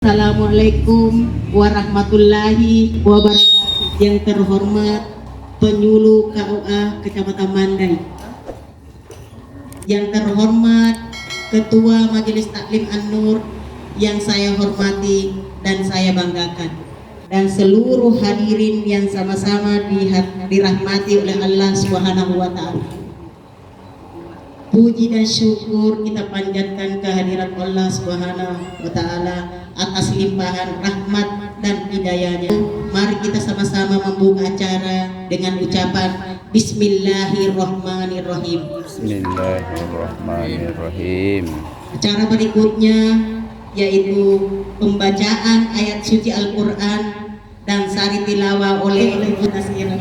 Assalamualaikum warahmatullahi wabarakatuh. Yang terhormat penyuluh KUA Kecamatan Mandai, yang terhormat Ketua Majelis Taklim An-Nur yang saya hormati dan saya banggakan, dan seluruh hadirin yang sama-sama dirahmati oleh Allah Subhanahu wa Ta'ala. Puji dan syukur kita panjatkan kehadirat Allah Subhanahu wa Ta'ala atas limpahan rahmat dan hidayahnya. Mari kita sama-sama membuka acara dengan ucapan Bismillahirrahmanirrahim. Bismillahirrahmanirrahim. Acara berikutnya yaitu pembacaan ayat suci Al-Quran dan sari tilawah oleh Ibu Nasira.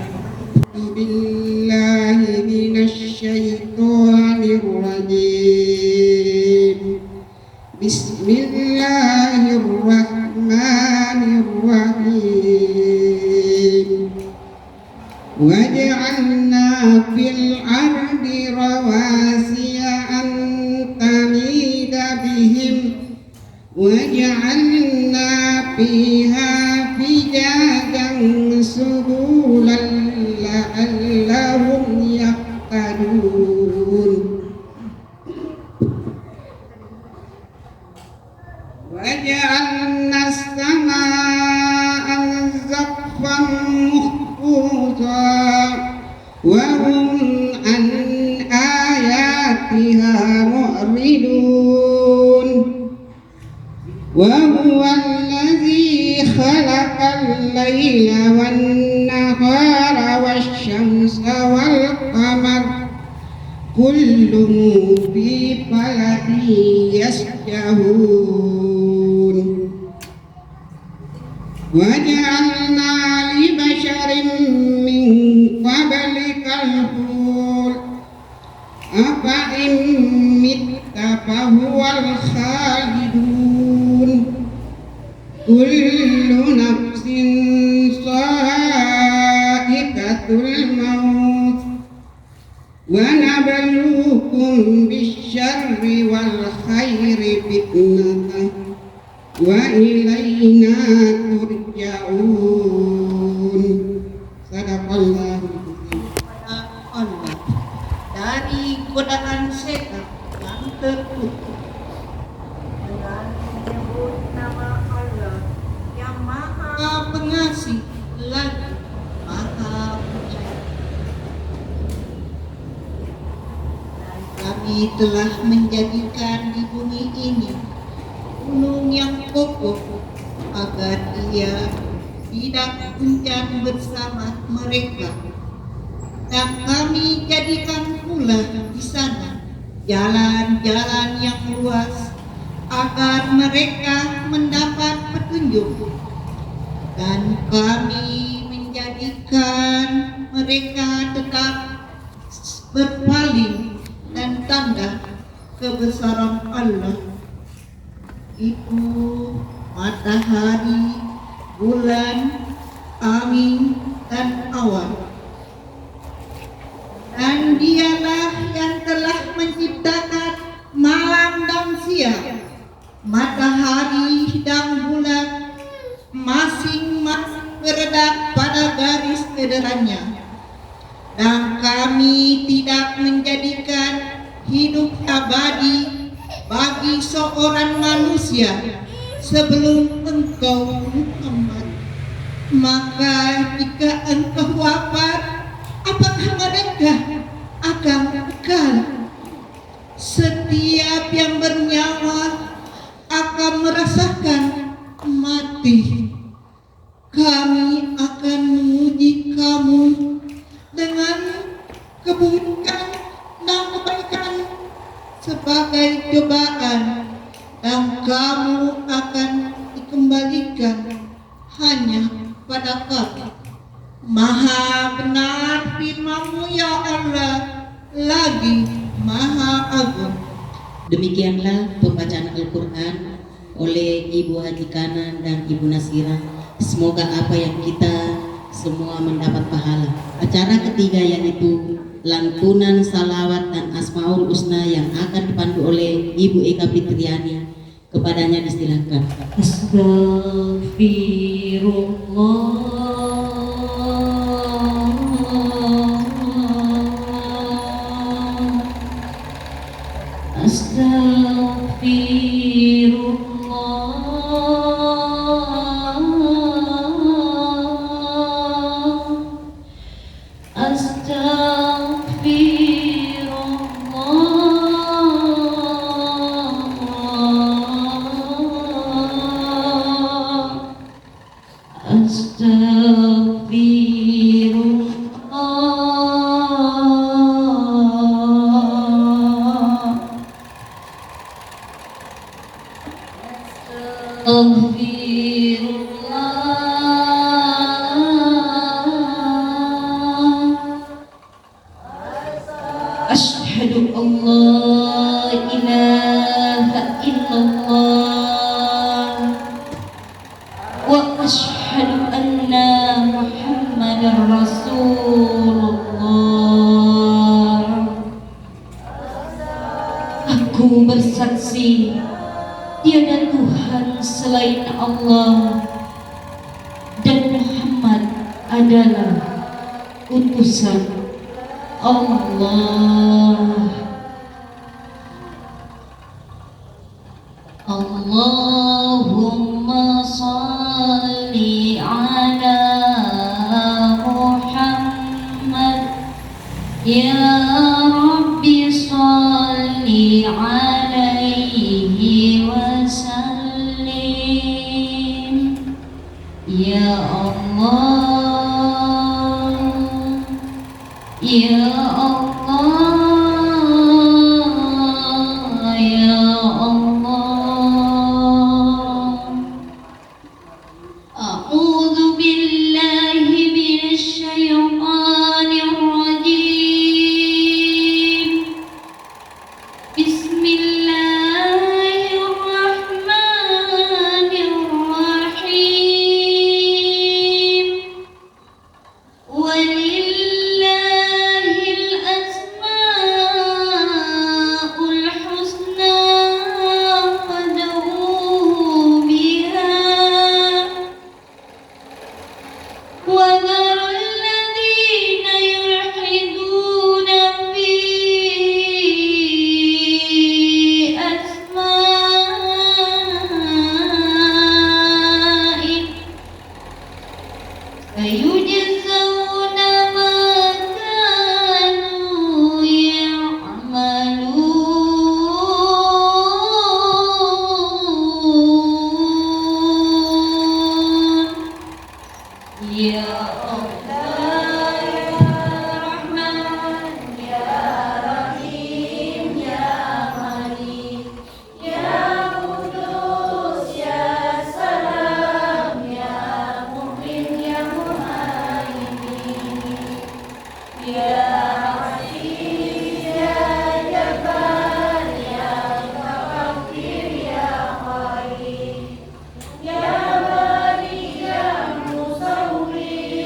Billahi minasyaitonir rajim. Bismillahirrahmanirrahim. Waj'alna fil ardi rawasiya an tamida bihim waj'alna fiha fijajan subulan la'allahum yahtadun. Waj'alna as-samaa'a saqfan mahfuuzan wa hum an ayatiha mu'ridun. Wa huwa allazi khalaqal layla wan nahara wasyamsa wal qamar kullun fi falakin yasjahun. Waj'alna li basharin min qablikal khuld afa in mitta fahuwal khalidun. Kullu nafsin sa'iqatul maut wa nabluukum bisyarri wal khairi fitnatan wa ilayna turja'un. Sadaqallahu Allah dari godaan setan yang terkutuk dengan menyebut nama Allah yang Maha Pengasih lagi Maha Penyayang. Dan kami telah menjadikan di bumi ini gunung yang kokoh agar ia tidak hujan bersama mereka. Dan kami jadikan pula di sana jalan-jalan yang luas agar mereka mendapat petunjuk. Dan kami menjadikan mereka tetap berpaling dan tanda kebesaran Allah itu matahari, bulan, angin, dan awan. Dan dialah yang telah menciptakan malam dan siang, matahari dan bulan, masing-masing berada pada garis kederannya. Dan kami tidak menjadikan hidup abadi bagi seorang manusia sebelum engkau Muhammad. Maka jika engkau wafat, apakah mereka akan kekal? Setiap yang bernyawa akan merasakan mati. Kami akan menguji kamu dengan keburukan dan kebaikan sebagai cobaan, dan kamu akan dikembalikan hanya pada Kami. Maha benar firman-Mu ya Allah, lagi Maha Agung. Demikianlah pembacaan Al-Quran oleh Ibu Haji Kanan dan Ibu Nasira. Semoga apa yang kita semua mendapat pahala. Acara ketiga yaitu lantunan salawat dan asmaul husna yang akan dipandu oleh Ibu Eka Fitriani Kepadanya disilakan. Asyhadu an la ilaha illallah wa asyhadu anna Muhammadar Rasulullah. Aku bersaksi tiada Tuhan selain Allah dan Muhammad adalah utusan Allah. Allahumma salli ala Muhammad, ya Rabbi salli alaihi wa sallim. Ya Allah, ya Allah, ya Allah. A'udzu billahi minasy syaithanir rajim. Bismillahirrahmanirrahim. Walillahil asmaul husna fad'uhu biha wa dharul ladzina yulhiduna fi asma'i sayujzauna ma kanu ya'malun. Ya Allah, ya Rahman, ya Rahim, ya Malik, ya Qudus, ya Salam, ya Mu'min, ya Muhaimin, ya Aziz, ya Jabbar, ya Mutakabbir, ya Khalid, ya Bari, ya Musawwir,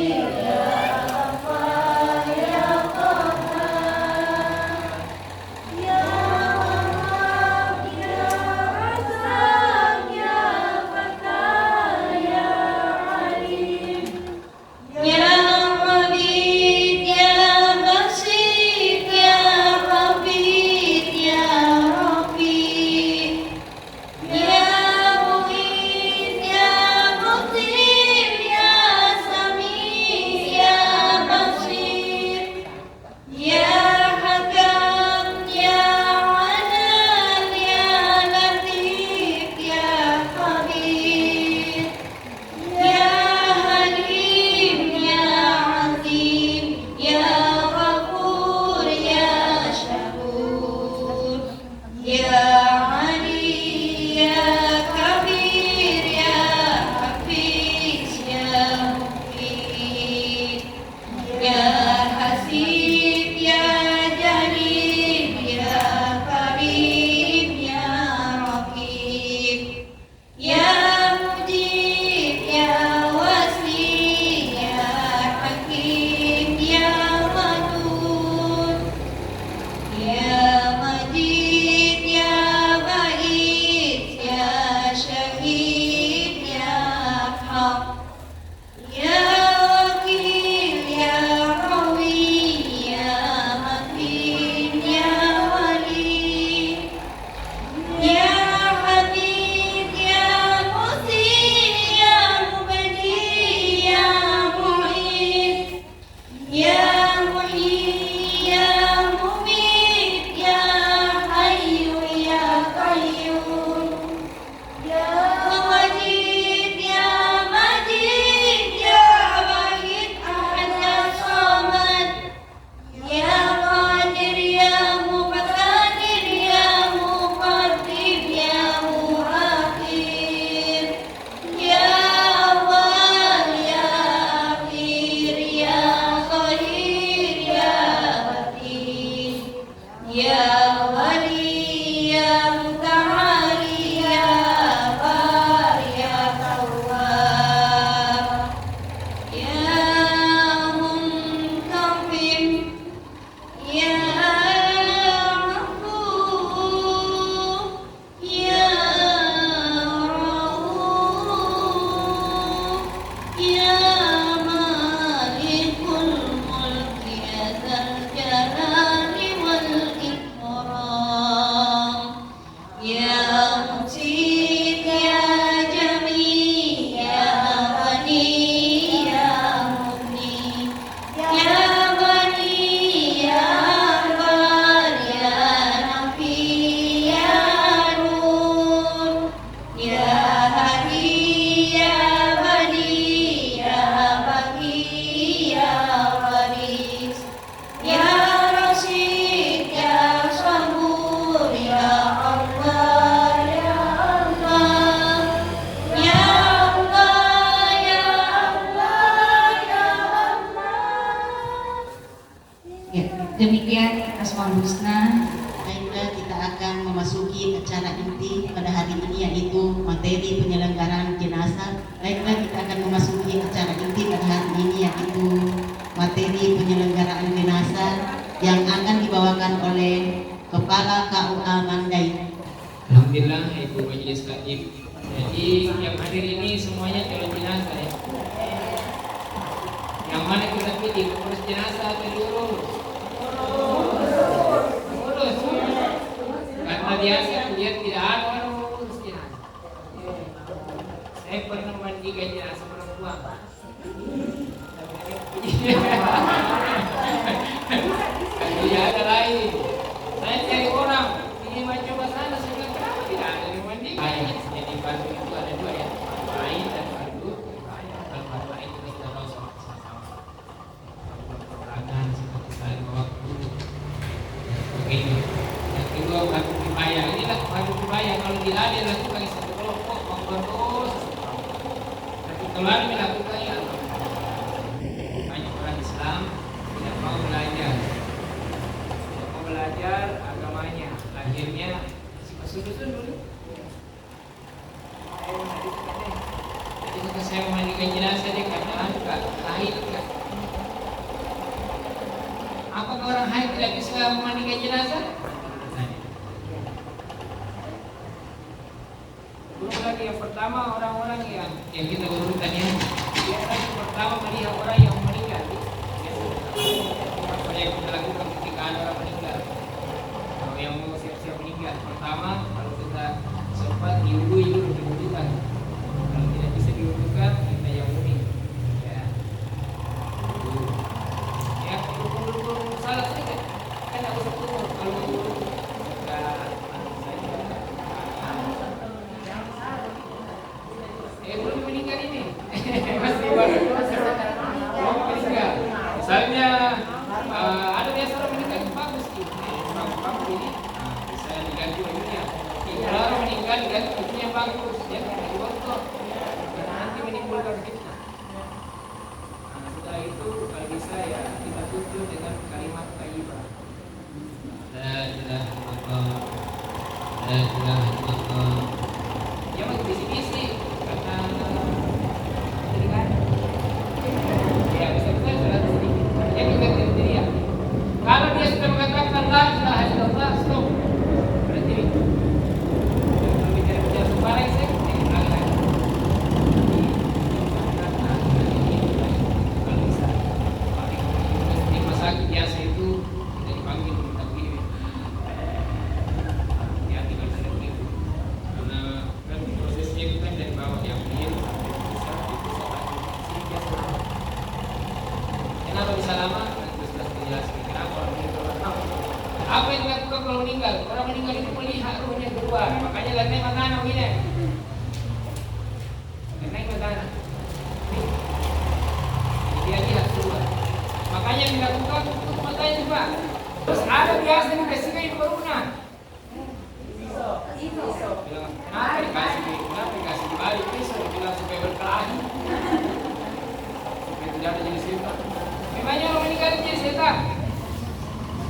Asmaul Husna. Baiklah, kita akan memasuki acara inti pada hari ini, yaitu materi penyelenggaraan jenazah. Baiklah, kita akan memasuki acara inti pada hari ini, yaitu materi penyelenggaraan jenazah yang akan dibawakan oleh Kepala KUA Mandai. Alhamdulillah, Ibu Majelis Taklim. Jadi yang hadir ini semuanya calon jenazah ya. Yang mana kita pilih, pengurus jenazah atau diurus? Urus. Karena biasa lihat tidak ada orang urus jenazah. Saya pernah mandikan jenazah perempuan. Tidak ada lain. Saya cari orang, ini macam sana, saya bilang kenapa tidak ada yang mandikan? Jadi batu itu ada dua ya, batu air dan batu air. Kalau batu air kita sudah tahu sama-sama. Peperangan seperti saya waktu begini. Yang kedua batu kibaya, inilah batu kibaya. Kalau tidak dilakukan satu kelompok terus. Tapi kalau dilakukan ya banyak orang Islam tidak mau belajar. Belajar agamanya, lahirnya si Pasudun dulu. Jadi ketika saya memandikan jenazah dia katakan juga haid kan. Apakah orang haid tidak bisa memandikan jenazah? Belum lagi yang pertama orang-orang yang kita urutannya. Yang pertama melihat orang yang meninggal. Apa yang kita lakukan ketika ada orang meninggal? Kalau yang mau siap-siap meninggal, pertama kalau kita sempat diwudukan. Kalau tidak bisa diwudukan, kita yang unik. Ya, ya kalau salah saja, kan aku sebut kalau belum meninggal ini, masih baru meninggal. Misalnya ada biasa orang meninggal itu bagus sih, bagus ini bisa diganti bajunya. Kalau orang meninggal diganti bajunya bagus, ya diwontok, nanti menimbulkan fitnah. Setelah itu kalau bisa ya kita tutup dengan kalimat thayyibah. La ilaha illallah, la ilaha illallah. Ya mau bisi-bisi karena ya bisa sudah sedikit. Yang kita sendiri ya. Kalau dia sudah mengatakan la ilaha illallah, stop. Berhenti. Kalau bicara sembarang saya ulang lagi. Kalau bisa. Di masyarakat biasa itu kita dipanggil minta kirim. Hati-hati kalau sudah begitu. Karena kan prosesnya itu kan dari bawah yang dia kenapa bisa lama? Terus jelaskan kenapa orang meninggal. Apa yang dilakukan kalau meninggal? Orang meninggal itu melihat ruhnya keluar. Makanya lantai matanya begini. Lantai matanya. Dia lihat keluar. Makanya yang dilakukan tutup matanya juga. Terus ada biasa yang dikasih kain corona. Kenapa dikasih dibalik pisau? Bilang supaya berkelahi. Supaya tidak ada jenis setan. Memangnya orang meninggal jadi setan?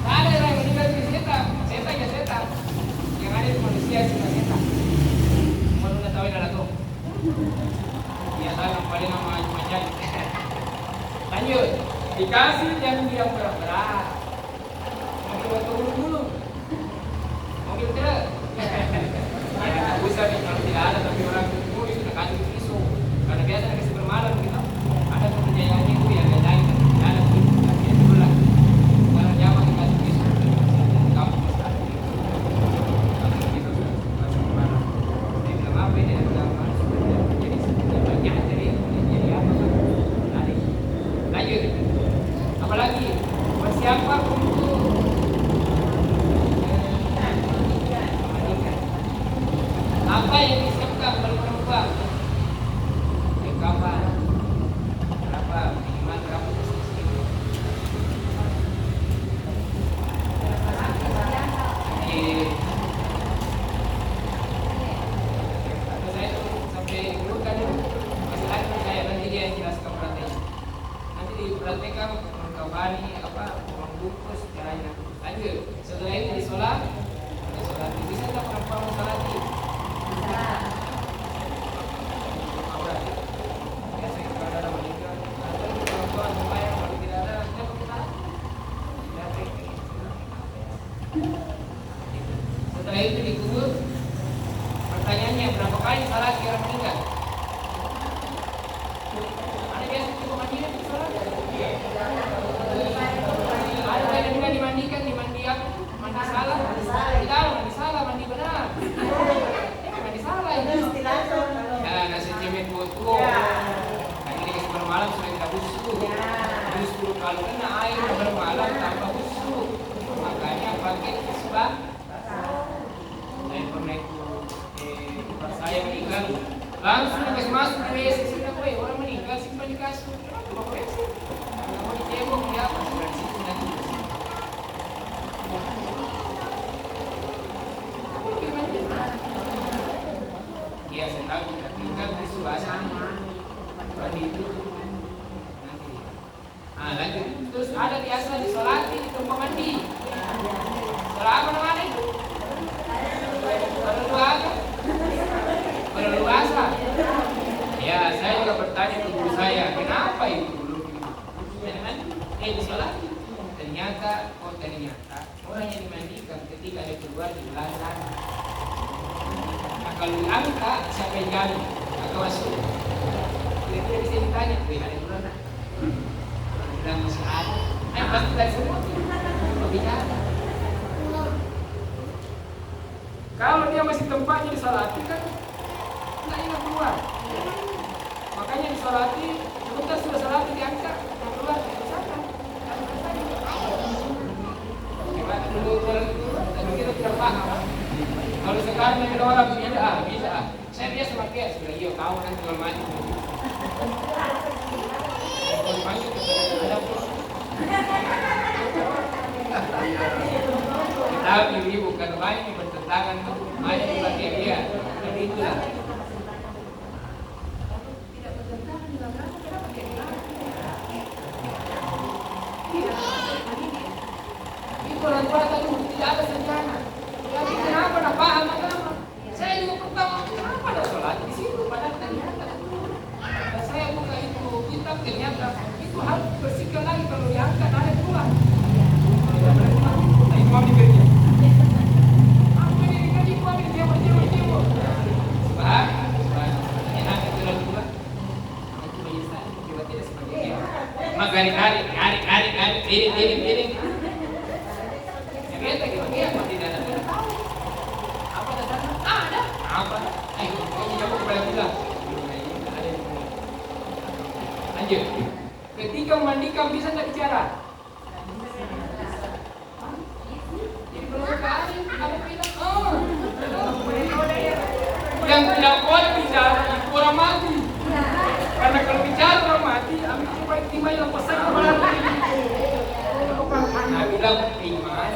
Tak ada orang meninggal jadi setan. Setan ya setan. Yang ada di manusia sudah setan. Kalau sudah tahu adalah tuh. Biasa yang paling nama macam. Lanjut. Dikasih jangan diam berat-berat. Mobil waktu dulu. Mobil tidak. Ya, tak usah nih kalau tidak ada tapi orang itu sudah kasih pisau. Karena biasa kasih bermalam gitu. Ada kepercayaannya itu yang lain kan tidak ada itu. Tapi itu lah. Kalau jamaah dikasih pisau, kamu bisa. Kalau itu sudah bermalam. Dia bilang apa ini? Dia bilang apa? Jadi banyak jadi apa? Lanjut. Apalagi persiapan untuk apa yang disiapkan oleh perempuan? Kapan? Berapa? Minimal berapa posisi? Saya sampai dulu kan masih ada saya nanti dia yang jelaskan prakteknya. Nanti dipraktekkan mengkawani apa membungkus caranya. Lanjut. Setelah begini sholat. Ada yang juga dimandikan, mandi apa? Mandi salah. Tidak, mandi salah, mandi benar. Mandi salah itu. Nah, nasi cemet botol. Kan ini sebelum malam sudah kita busuk. Justru kalau kena air bermalam tanpa busuk, makanya pakai isbah. Saya pernah itu saya meninggal langsung kasih masuk di WC sini apa ya orang meninggal simpan di kasur kenapa mau WC kalau mau dicebok ya apa sudah di situ nanti ya saya tahu kita tinggal di suasana tadi itu nanti lanjut terus ada biasa disolati di tempat mandi sholat apa namanya itu berluasa. Ya, saya juga bertanya ke guru saya, kenapa itu belum disolati? Ternyata orang yang dimandikan ketika dia keluar di belakang. Nah, kalau diangkat, siapa yang jamin? Maka masuk. Kira-kira bisa ditanya, ada di mana? Bilang masih ada. Pasti dari semua. Bicara. Kalau dia masih tempatnya disolati kan nggak ingat keluar. Makanya disolati, sebentar sudah solati diangkat, keluar ke sana. Gimana dulu kalau kita tidak paham. Kalau sekarang ada orang bisa. Saya biasa pakai sudah iya tahu kan jual mati. Tapi ini bukan banyak yang bertentangan, banyak yang pakai dia. Jadi itulah. Tidak bertentangan dengan apa? Kenapa pakai dia? Itu orang tua tadi tidak ada senjana. Tapi kenapa nak paham agama? Saya juga pertama kenapa ada sholat di situ? Padahal ternyata saya buka itu kitab ternyata itu harus bersihkan lagi kalau diangkat ada keluar. Mau dikerja. Apa ini kerja kau ini dia. Sebab enak itu lalu juga. Itu menyesal. Kita tidak seperti itu. Maka hari piring. Yang kita apa tidak ada tahu. Apa dasarnya? Ada. Apa? Ayo, kau coba kepada kita. Lanjut. Ketika memandikan bisa tak bicara? Yang tidak boleh bicara itu orang mati. Karena kalau bicara orang mati, ambil coba timah yang pesan kepada nah bilang timah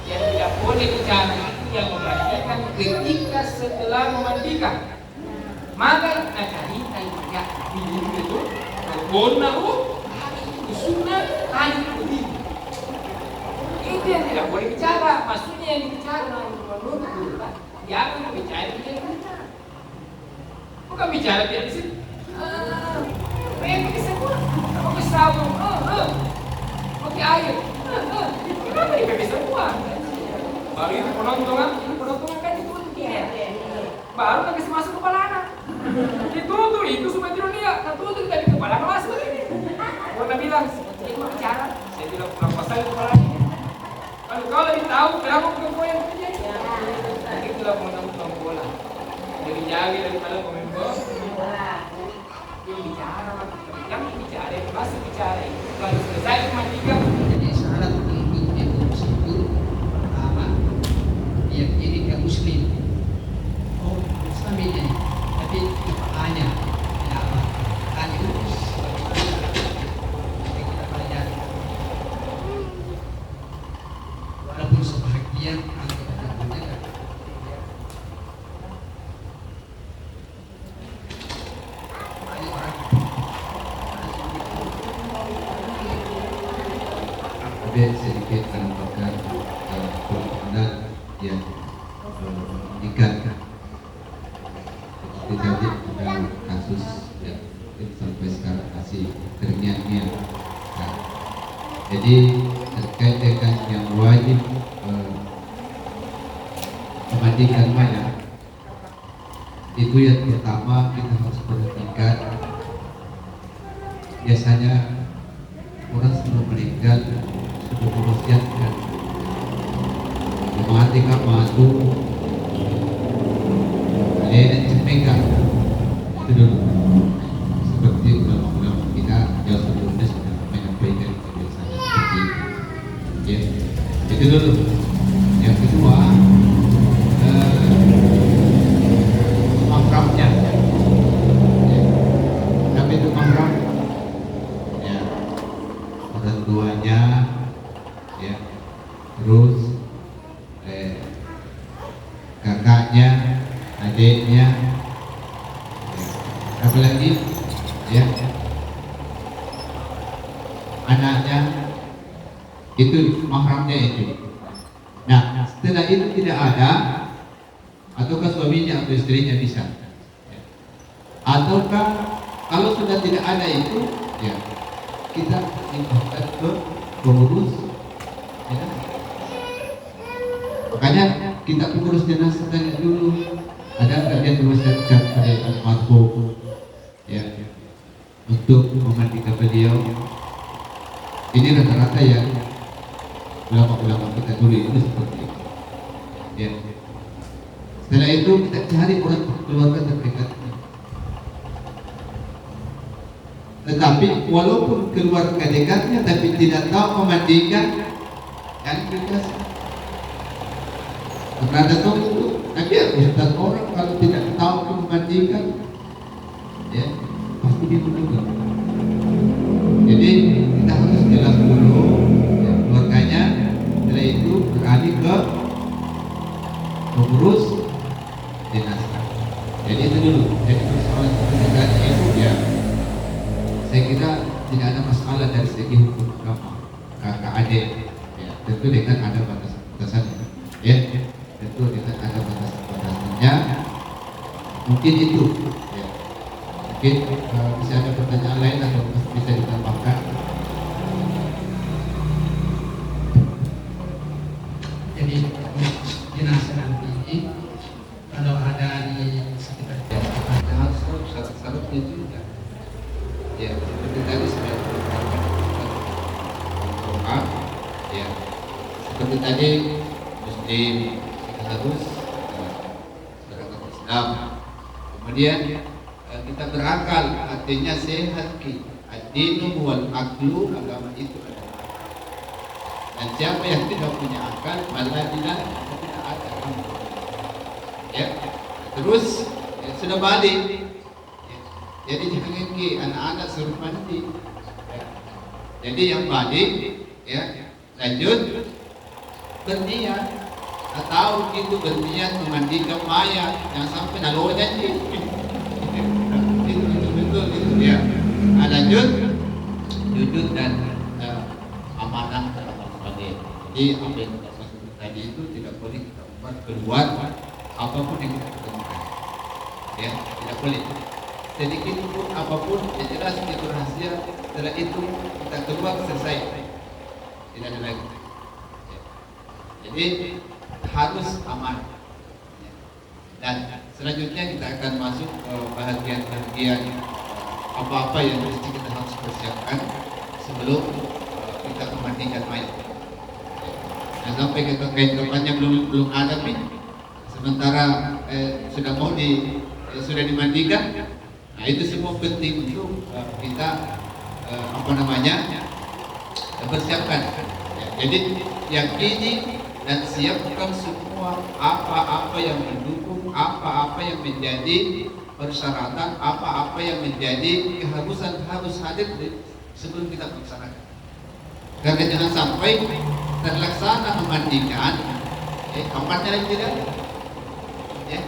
yang tidak boleh bicara itu yang memandikan ketika setelah memandikan. Maka cari tanya bilang itu berbona sunnah tadi begini. Itu yang tidak boleh bicara. Maksudnya yang dibicara menurut Quran. Jangan bicara dia. Bukan bicara dia di sini. Pakai semua. Pakai sabun. Pakai air. Kenapa dipakai semua? Baru itu penonton kan itu dia. Baru kasih masuk kepala anak. Ditutup itu semua dunia. Tutup tadi kepala anak masuk. Orang bilang, ini mau bicara. Saya bilang pulang pasal kepala ini. Kalau lebih tahu kenapa bukan yang terjadi. Itulah penonton bola. Lebih jauh daripada pemain bola. Dia bicara, jangan bicara, masih bicara. Kalau selesai cuma 3. Jadi syarat untuk itu meskipun pertama dia jadi muslim. Oh, Islam ini, tapi kepalanya tidak apa. Kan itu kita pelajari. Walaupun sebahagian sedikit menambahkan permohonan yang meningkat. Seperti tadi ada kasus yang sampai sekarang masih terngiang-ngiang. Nah, jadi terkait dengan yang wajib memandikan mayat, itu yang pertama kita harus perhatikan biasanya orang sebelum meninggal sudah mewasiatkan mati matu cemega itu dulu, seperti ulama-ulama kita yang sebelumnya sudah menyampaikan kebiasaan seperti itu. Ya, itu dulu. Yang kedua, mahramnya. Tapi itu mahram, ya, orang tuanya, ya, terus kakaknya, adiknya, ya, apa lagi, ya, anaknya, itu mahramnya itu. Nah, setelah itu tidak ada, ataukah suaminya atau istrinya bisa, ya. Ataukah kalau sudah tidak ada itu, ya, kita limpahkan ke pengurus, ya. Makanya kita pengurus jenazah tanya dulu, ada nggak yang diwasiatkan oleh almarhum, ya, untuk memandikan beliau. Ini rata-rata yang ulama-ulama kita dulu itu seperti itu. Ya. Setelah itu kita cari orang keluarga terdekatnya. Tetapi walaupun keluarga dekatnya tapi tidak tahu memandikan, yang dikasih. Karena ada tahu itu, nanti ustaz orang kalau tidak tahu memandikan, ya pasti dibunuh. Jadi kita harus jelas dulu, ya, keluarganya. Setelah itu beralih ke pengurus jenazah. Jadi itu dulu. Jadi persoalan pernikahan itu, ya, saya kira tidak ada masalah dari segi hukum agama, kakak adik, ya, tentu dengan ada batas-batasannya, ya, tentu dengan ada batas-batasannya. Mungkin itu, ya. Mungkin bisa ada pertanyaan lain atau bisa ditambahkan. Jadi jenazah nanti kalau ada di sekitar Harus tahu syarat-syaratnya juga. Ya, seperti tadi sudah doa, ya, seperti tadi muslim harus beragama Islam. Kemudian kita berakal, artinya sehat ki. Ad-dinu wal aqlu, agama itu adalah. Dan siapa yang tidak punya akal, malah tidak ada. Ya, terus ya, sudah balik. Ya. Jadi jangan ke anak-anak suruh mandi. Ya. Jadi yang balik, ya, lanjut berniat atau itu berniat memandikan mayat, jangan sampai naloh janji. Itu betul itu ya. Lanjut jujur dan amanah dalam balik. Jadi apa yang kita sebut tadi itu tidak boleh kita buat keluar apapun yang kita ketemukan. Ya, tidak boleh. Sedikit pun apapun yang jelas itu rahasia. Setelah itu kita keluar selesai. Tidak ada lagi. Ya. Jadi harus aman. Ya. Dan selanjutnya kita akan masuk ke bahagian-bahagian apa-apa yang mesti kita harus persiapkan sebelum kita memandikan mayat. Dan sampai ke kain kafannya belum ada nih. Sementara sudah mau sudah dimandikan. Nah, itu semua penting untuk kita persiapkan. Ya, jadi yakini dan siapkan semua apa-apa yang mendukung, apa-apa yang menjadi persyaratan, apa-apa yang menjadi keharusan harus hadir sebelum kita melaksanakan. Karena jangan sampai terlaksana memandikan, kampanye lagi tidak, ya,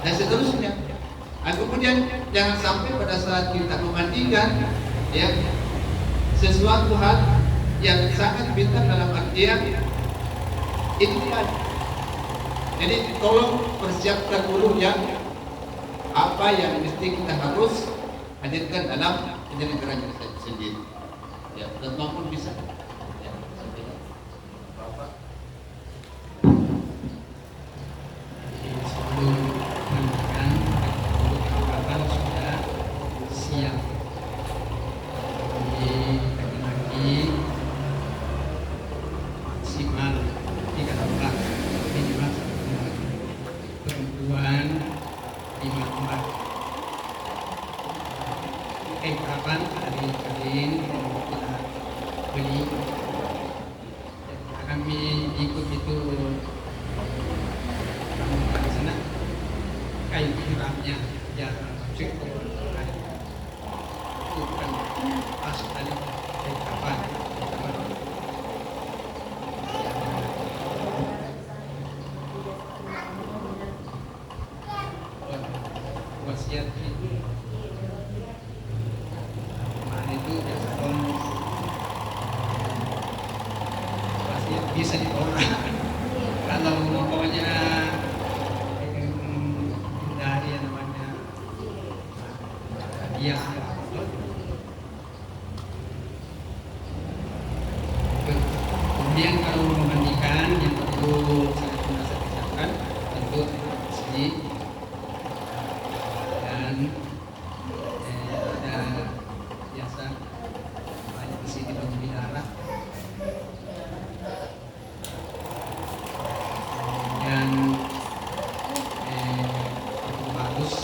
dan seterusnya. Dan kemudian jangan sampai pada saat kita memandikan, ya, sesuatu hal yang sangat vital dalam artian ikhtiar. Jadi tolong persiapkan dulu yang apa yang mesti kita harus hadirkan dalam penyelenggaraan kita sendiri. Ya, dan maupun bisa. Ya, apa-apa. Sebelum menentukan kalau sudah siap kain kafan dari kain kita beli. Kami ikut itu di sana kain ihramnya ya cukup itu kan pas tadi kain kafan. Wasiat itu kemarin itu wasiat bisa ditolak kalau pokoknya hindari yang namanya dia kemudian kalau memandikan yang perlu sangat merasa disiapkan tentu sini dan ada biasa banyak di sini pembuluh darah dan bagus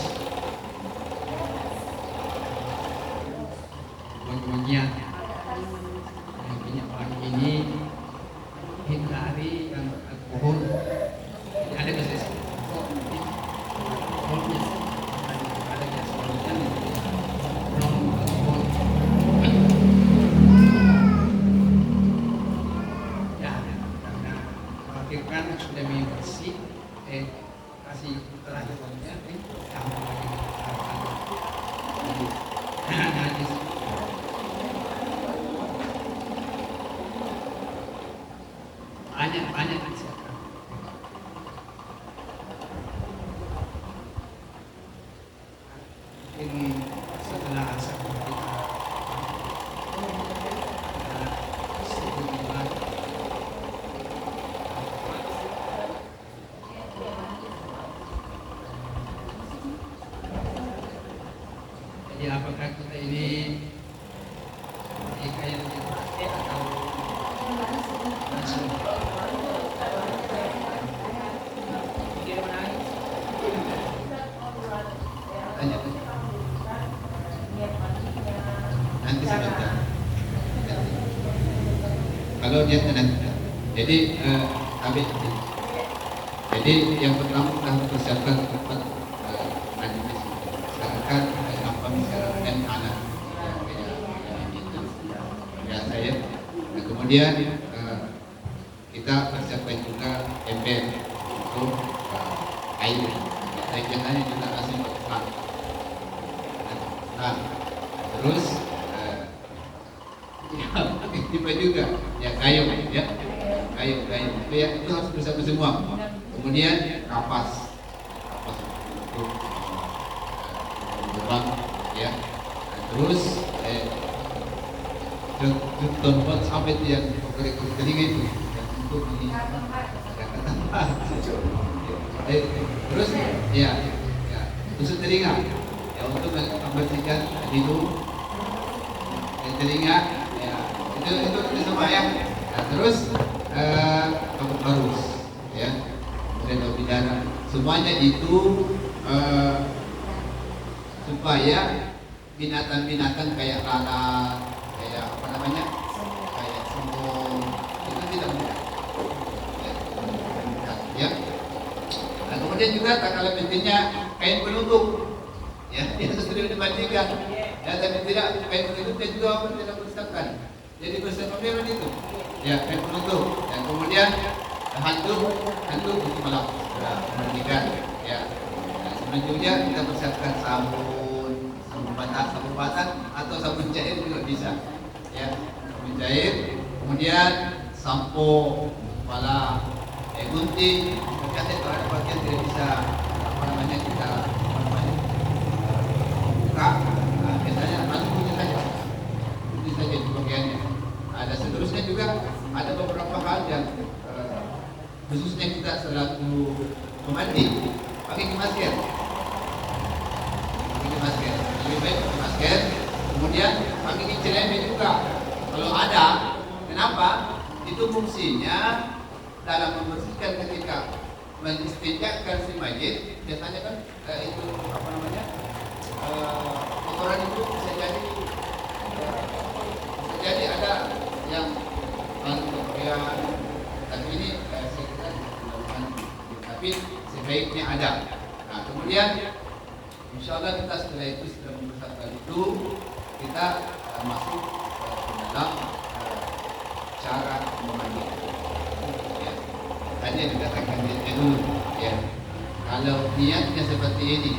wangi-wangian minyak wangi ini hindari yang beralkohol. Jadi ada keses alkoholnya ada keseluruhan belum alkohol ya karena khawatirkan sudah minum bersih kasih terakhir sama lagi najis. Banyak disiapkan. Mungkin setelah asar kita jadi apakah kita ini kayak praktek atau langsung? Tanya nanti sebentar. Kalau dia tenang, jadi jadi yang pertama kita harus persiapkan tempat mandi bersih. Misalkan apa misalkan anak itu ya saya. Nah, kemudian kita persiapkan juga ember untuk air. Biasanya kita kasih untuk nah, terus ya tipe juga ya kayu ya kayu ya itu harus bersama semua. Kemudian kapas untuk lubang ya. Nah, terus tempat sampai yang telinga itu yang untuk ini terus ya tusuk telinga ya untuk membersihkan hidung dan telinga ya itu semua ya. Nah, terus rambut halus ya kemudian daun bidara semuanya itu supaya binatang-binatang kayak lalat kayak apa namanya kayak semut itu tidak mudah ya. Nah, kemudian juga tak kalah pentingnya kain penutup ya yang sudah dimandikan ya tapi tidak kain penutupnya juga tidak bersihkan jadi bersihkan itu ya kain penutup dan kemudian handuk untuk malam memandikan ya. Nah, selanjutnya kita persiapkan sabun batang atau sabun cair juga bisa ya sabun cair kemudian sampo kepala gunting terkait itu ada bagian tidak bisa kita buka biasanya langsung kunci saja di bagiannya. Ada seterusnya juga ada beberapa hal yang khususnya kita selaku pemandi pakai masker lebih baik pakai masker kemudian pakai celana juga kalau ada. Kenapa? Itu fungsinya dalam membersihkan ketika mengistinjakan si mayit biasanya kan itu apa namanya kotoran itu bisa jadi baiknya ada. Nah, kemudian insya Allah kita setelah itu sudah mempersatukan itu, kita masuk ke dalam cara memandikan. Ya. Tadi dikatakan niatnya dulu. Ya. Kalau niatnya seperti ini,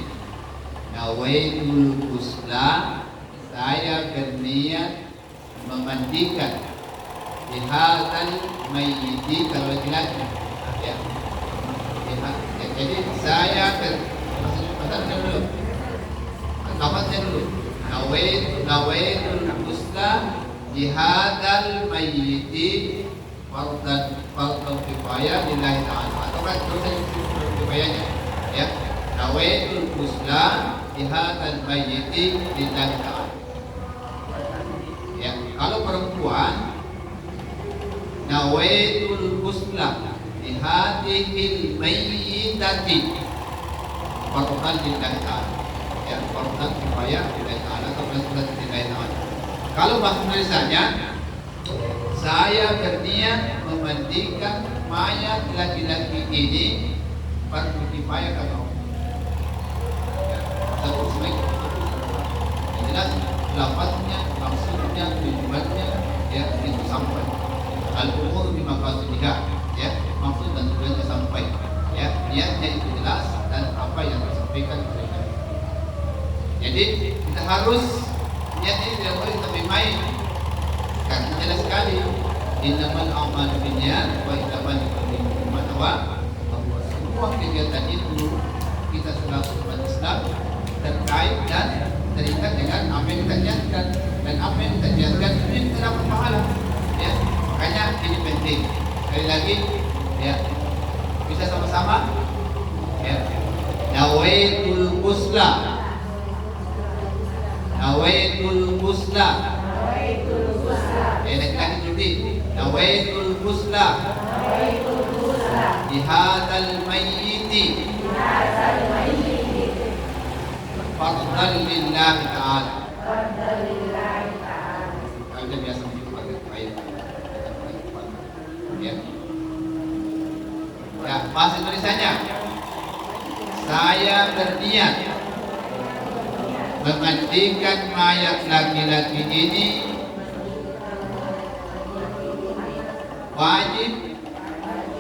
nawaitul ghusla, saya berniat memandikan bihadzal mayyiti, kalau laki-laki. Ya. Jadi saya maksudnya dulu. Lafaznya dulu. Nawaitul ghusla bihadzal mayyiti fardan kifayah lillahi ta'ala. Atau kan terus kifayahnya. Ya. Nawaitul ghusla bihadzal mayyiti lillahi ta'ala. Ya, kalau perempuan nawaitul ghusla bihadhil mayyitati fardan lillahi ta'ala. Ya, fardan kifayah lillahi ta'ala atau fardan lillahi ta'ala. Kalau bahasa Indonesianya, saya berniat memandikan mayat laki-laki ini fardu kifayah kalau terus baik. Yang jelas lafaznya, maksudnya, tujuannya ya itu sampai. Al-umur bimaqasidiha, ya, maksud dan tujuannya sampai. Ya, niatnya itu jelas dan apa yang disampaikan oleh Nabi. Jadi kita harus niat ini tidak boleh kita main. Karena jelas sekali innamal a'malu binniyat wa innamal likulli imrin ma nawa. Bahwa semua kegiatan itu kita selaku umat Islam terkait dan terikat dengan apa yang kita niatkan, dan apa yang kita niatkan ini kita dapat pahala. Ya, makanya ini penting. Sekali lagi, ya, bisa sama-sama. Ya, nawaitul ghusla, nawaitul ghusla, laki-laki jadi nawaitul ghusla, bihadzal mayyiti, fardan lillahi ta'ala. Kalau biasa dipakai ayat. Ya. Ya, bahasa Indonesianya. Saya berniat memandikan mayat laki-laki ini wajib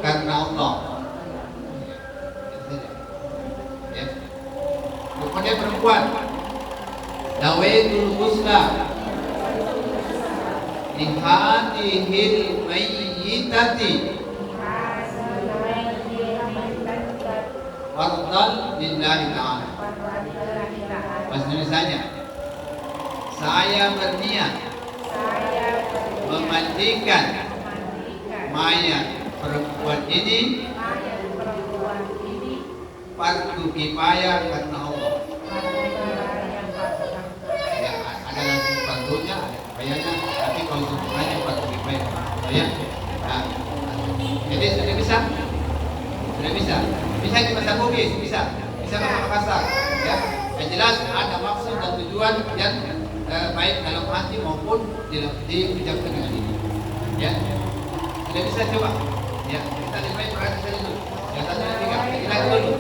karena Allah. Ya. Kemudian perempuan, nawaitul ghusla lihadihil mayyitati fardan lillahi ta'ala. Bahasa Indonesianya, saya berniat memandikan mayat perempuan ini fardu kifayah karena Allah. Ya, ada langsung fardunya, ada kifayahnya, tapi kalau semuanya fardu kifayah. Ya. Nah, jadi sudah bisa? Sudah bisa? Bisa di bahasa Bugis, bisa ke Makassar. Ya. Yang jelas ada maksud dan tujuan yang baik dalam hati maupun di ucapkan dengan ini. Ya. Sudah bisa coba? Ya, kita lebih baik perhatikan dulu. Yang satu dan tiga, kita lagi dulu.